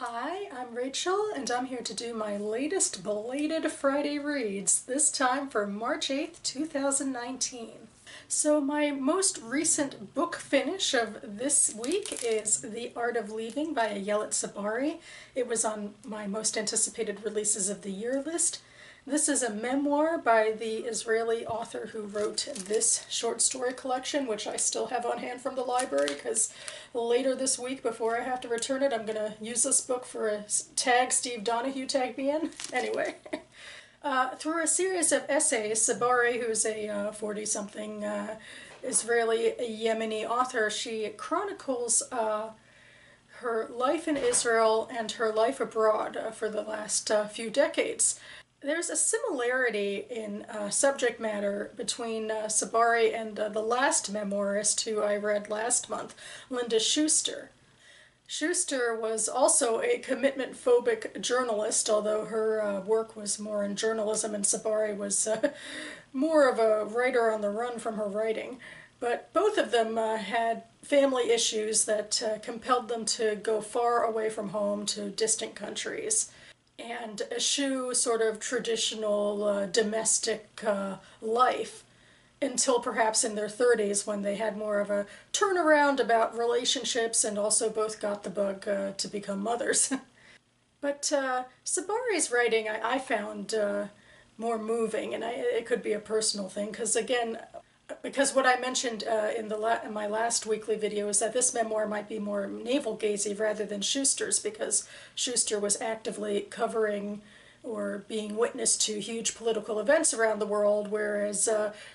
Hi, I'm Rachel, and I'm here to do my latest belated Friday reads, this time for March 8th, 2019. So my most recent book finish of this week is The Art of Leaving by Ayelet Tsabari. It was on my most anticipated releases of the year list. This is a memoir by the Israeli author who wrote this short story collection, which I still have on hand from the library because later this week, before I have to return it, I'm going to use this book for a tag Steve Donahue tag me in. Anyway, through a series of essays, Tsabari, who's a 40-something Israeli Yemeni author, she chronicles her life in Israel and her life abroad for the last few decades. There's a similarity in subject matter between Tsabari and the last memoirist who I read last month, Linda Schuster. Schuster was also a commitment-phobic journalist, although her work was more in journalism and Tsabari was more of a writer on the run from her writing. But both of them had family issues that compelled them to go far away from home to distant countries and eschew sort of traditional domestic life until perhaps in their 30s when they had more of a turnaround about relationships and also both got the bug to become mothers. But Tsabari's writing I found more moving, and it could be a personal thing because, again, because what I mentioned in my last weekly video is that this memoir might be more navel-gazing rather than Schuster's, because Schuster was actively covering or being witness to huge political events around the world, whereas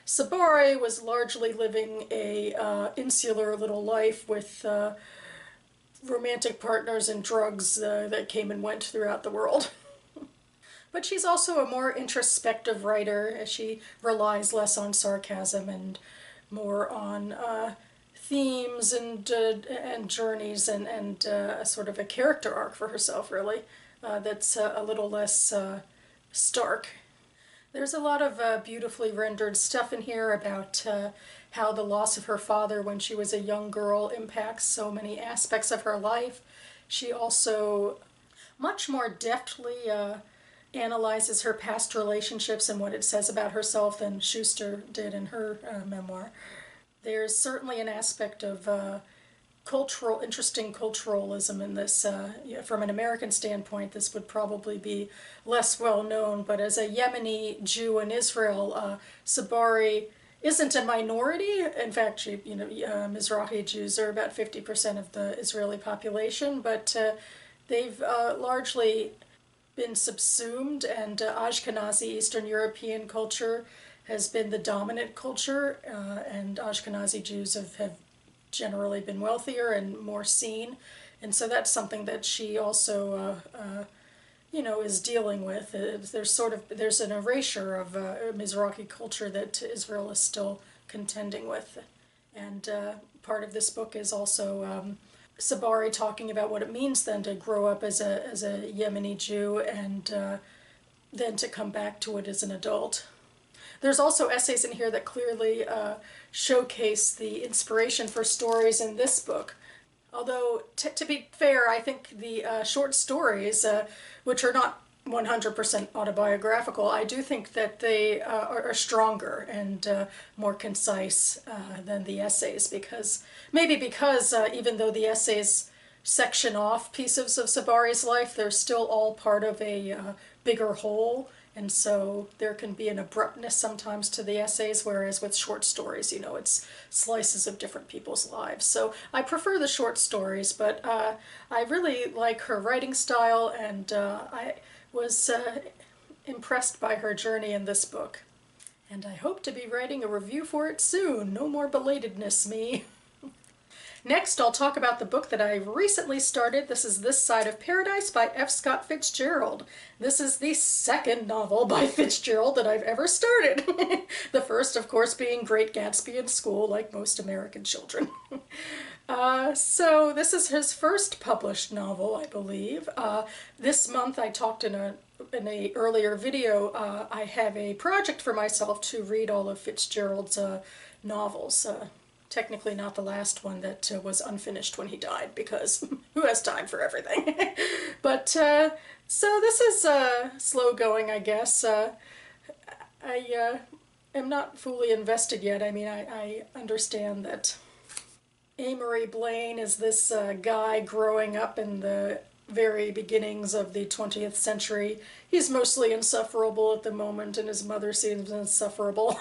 Tsabari was largely living a insular little life with romantic partners and drugs that came and went throughout the world. But she's also a more introspective writer, as she relies less on sarcasm and more on themes and journeys and sort of a character arc for herself, really, that's a little less stark. There's a lot of beautifully rendered stuff in here about how the loss of her father when she was a young girl impacts so many aspects of her life. She also much more deftly analyzes her past relationships and what it says about herself than Schuster did in her memoir. There's certainly an aspect of interesting culturalism in this. From an American standpoint, this would probably be less well known, but as a Yemeni Jew in Israel, Tsabari isn't a minority. In fact, Mizrahi Jews are about 50% of the Israeli population, but they've largely been subsumed, and Ashkenazi Eastern European culture has been the dominant culture, and Ashkenazi Jews have generally been wealthier and more seen, and so that's something that she also is dealing with. There's an erasure of Mizrahi culture that Israel is still contending with, and part of this book is also Tsabari talking about what it means then to grow up as a Yemeni Jew and then to come back to it as an adult. There's also essays in here that clearly showcase the inspiration for stories in this book. Although, to be fair, I think the short stories, which are not 100% autobiographical, I do think that they are stronger and more concise than the essays, because even though the essays section off pieces of Tsabari's life, they're still all part of a bigger whole, and so there can be an abruptness sometimes to the essays, whereas with short stories, it's slices of different people's lives. So I prefer the short stories, but I really like her writing style, and I was impressed by her journey in this book. And I hope to be writing a review for it soon. No more belatedness, me. Next, I'll talk about the book that I recently started. This is This Side of Paradise by F. Scott Fitzgerald. This is the second novel by Fitzgerald that I've ever started. The first, of course, being Great Gatsby in school, like most American children. So this is his first published novel, I believe. This month, I talked in an earlier video, I have a project for myself to read all of Fitzgerald's novels. Technically not the last one that was unfinished when he died, because who has time for everything? But, so this is slow going, I guess. I am not fully invested yet. I mean, I understand that Amory Blaine is this guy growing up in the very beginnings of the 20th century. He's mostly insufferable at the moment, and his mother seems insufferable.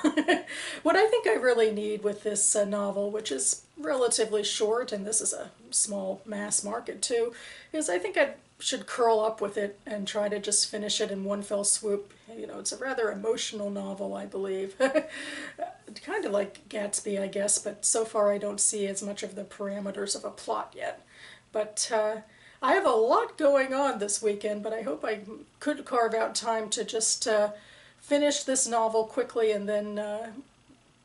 What I think I really need with this novel, which is relatively short, and this is a small mass market too, is I think I should curl up with it and try to just finish it in one fell swoop. You know, it's a rather emotional novel, I believe. Kind of like Gatsby, I guess, but so far I don't see as much of the parameters of a plot yet. But I have a lot going on this weekend, but I hope I could carve out time to just finish this novel quickly and then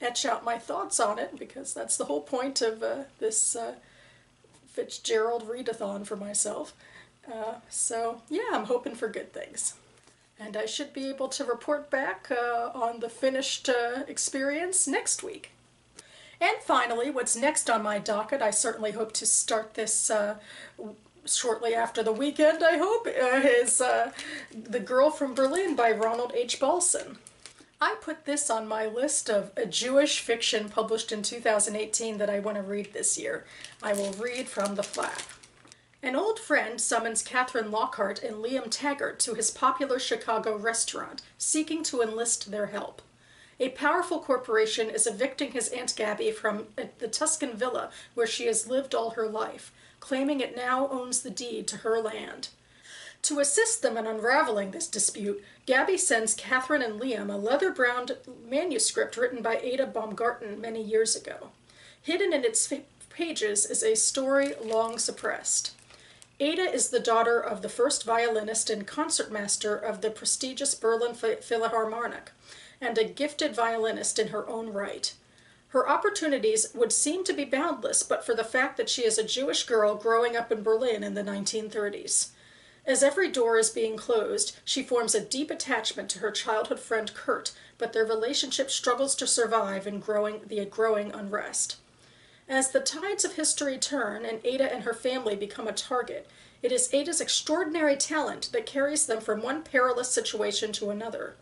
etch out my thoughts on it, because that's the whole point of this Fitzgerald readathon for myself. So yeah, I'm hoping for good things. And I should be able to report back on the finished experience next week. And finally, what's next on my docket, I certainly hope to start this shortly after the weekend, I hope, is The Girl from Berlin by Ronald H. Balson. I put this on my list of Jewish fiction published in 2018 that I want to read this year. I will read from the flap. An old friend summons Catherine Lockhart and Liam Taggart to his popular Chicago restaurant, seeking to enlist their help. A powerful corporation is evicting his Aunt Gabby from the Tuscan villa where she has lived all her life, claiming it now owns the deed to her land. To assist them in unraveling this dispute, Gabby sends Catherine and Liam a leather-bound manuscript written by Ada Baumgarten many years ago. Hidden in its pages is a story long suppressed. Ada is the daughter of the first violinist and concertmaster of the prestigious Berlin Philharmonic, and a gifted violinist in her own right. Her opportunities would seem to be boundless but for the fact that she is a Jewish girl growing up in Berlin in the 1930s. As every door is being closed, she forms a deep attachment to her childhood friend Kurt, but their relationship struggles to survive in the growing unrest. As the tides of history turn and Ada and her family become a target, it is Ada's extraordinary talent that carries them from one perilous situation to another.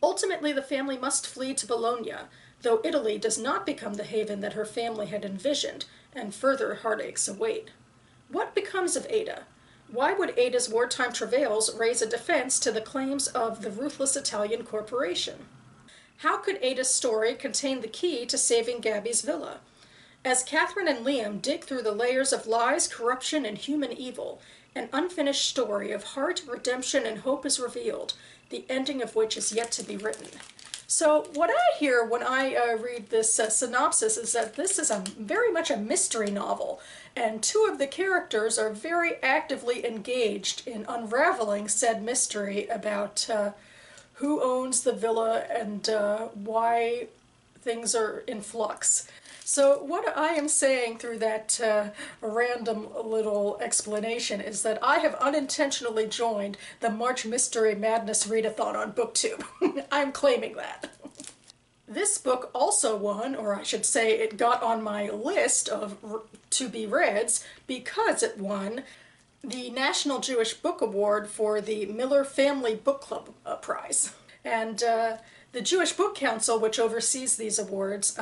Ultimately, the family must flee to Bologna, though Italy does not become the haven that her family had envisioned, and further heartaches await. What becomes of Ada? Why would Ada's wartime travails raise a defense to the claims of the ruthless Italian corporation? How could Ada's story contain the key to saving Gabby's villa? As Catherine and Liam dig through the layers of lies, corruption, and human evil, an unfinished story of heart, redemption, and hope is revealed, the ending of which is yet to be written. So what I hear when I read this synopsis is that this is very much a mystery novel, and two of the characters are very actively engaged in unraveling said mystery about who owns the villa and why things are in flux. So what I am saying through that random little explanation is that I have unintentionally joined the March Mystery Madness Readathon on BookTube. I'm claiming that. This book also won, or I should say it got on my list of to-be-reads because it won the National Jewish Book Award for the Miller Family Book Club Prize. And the Jewish Book Council, which oversees these awards,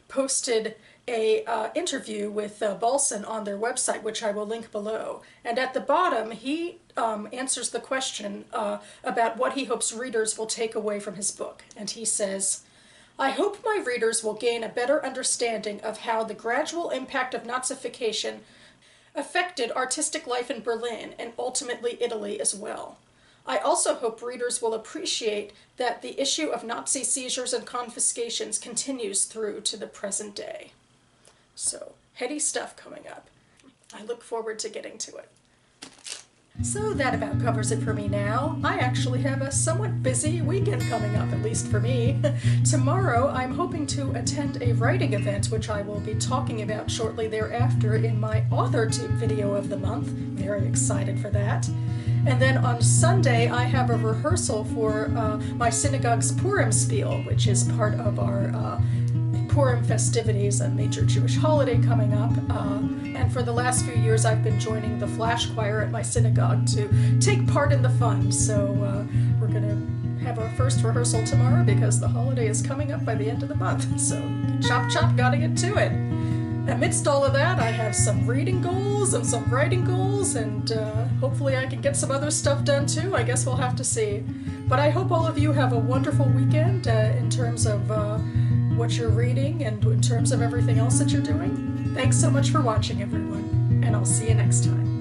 posted a interview with Balson on their website, which I will link below. And at the bottom, he answers the question about what he hopes readers will take away from his book. And he says, "I hope my readers will gain a better understanding of how the gradual impact of Nazification affected artistic life in Berlin and ultimately Italy as well. I also hope readers will appreciate that the issue of Nazi seizures and confiscations continues through to the present day." So, heady stuff coming up. I look forward to getting to it. So that about covers it for me now. I actually have a somewhat busy weekend coming up, at least for me. Tomorrow I'm hoping to attend a writing event, which I will be talking about shortly thereafter in my AuthorTube video of the month. Very excited for that. And then on Sunday I have a rehearsal for my synagogue's Purim Spiel, which is part of our Purim festivities, a major Jewish holiday coming up, and for the last few years I've been joining the flash choir at my synagogue to take part in the fun. So we're going to have our first rehearsal tomorrow because the holiday is coming up by the end of the month. So chop chop, gotta get to it. Amidst all of that, I have some reading goals and some writing goals, and hopefully I can get some other stuff done too. I guess we'll have to see. But I hope all of you have a wonderful weekend in terms of what you're reading and in terms of everything else that you're doing. Thanks so much for watching, everyone, and I'll see you next time.